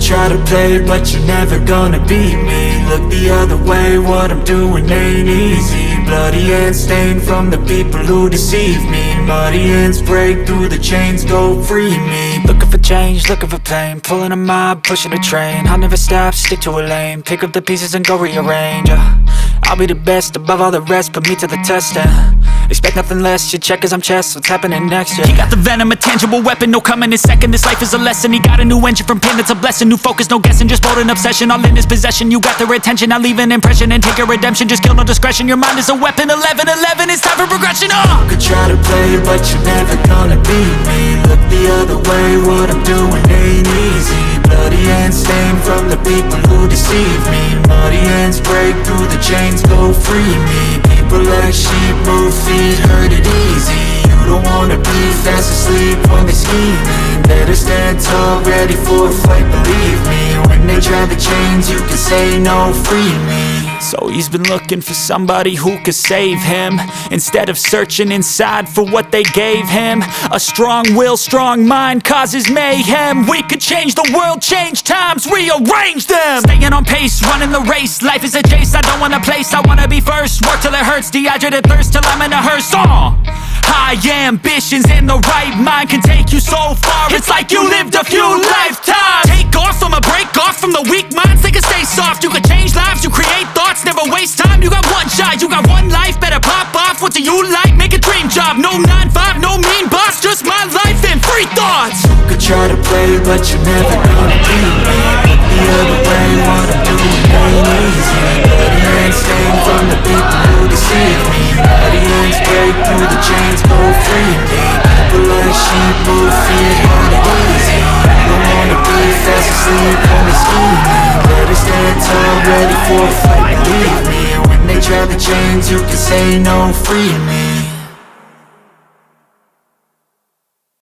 try to play, but you're never gonna beat me. Look the other way, what I'm doing ain't easy. Bloody hands stained from the people who deceive me. Muddy hands break through the chains, go free me. Looking for change, looking for pain, pulling a mob, pushing a train. I'll never stop, stick to a lane, pick up the pieces and go rearrange. I'll be the best above all the rest, put me to the test and expect nothing less, your check is I'm chess, what's happening next, yeah. He got the venom, a tangible weapon, no coming in second. This life is a lesson, he got a new engine from pain, it's a blessing. New focus, no guessing, just bold and obsession, all in his possession. You got their attention, I'll leave an impression and take your redemption. Just kill, no discretion, your mind is a weapon. 11-11, it's time for progression, You could try to play, but you're never gonna beat me. Look the other way, what I'm doing ain't easy. Bloody hands stained from the people who deceive me. Muddy hands break through the chains, go free me. People like sheep move feet, hurt it easy. You don't wanna be fast asleep when they're scheming. Better stand tall, ready for a fight, believe me. When they try the chains, you can say no, free me. So he's been looking for somebody who could save him, instead of searching inside for what they gave him. A strong will, strong mind causes mayhem. We could change the world, change times, rearrange them. Staying on pace, running the race. Life is a chase, I don't want a place, I wanna be first. Work till it hurts, dehydrated thirst till I'm in a hearse. High ambitions and the right mind can take you so far. It's like you lived a few lifetimes. Take off from a break off from the weak minds, they can stay soft. You can change lives, you create thoughts, never waste time. You got one shot, you got one life, better pop off. What do you like? Make a dream job. No 9-5, no mean boss, just my life and free thoughts. You could try to play, but you're never gonna beat me. Look the other way, what I'm doing ain't easy. Bloody hands stained from the people who deceive me. Bloody hands break through the chains, go free me. People like sheep move feet, hard and easy. You don't wanna be fast asleep on the scheming. Better stand tall, ready for a fight, believe me. When they try the chains, you can say no, free me.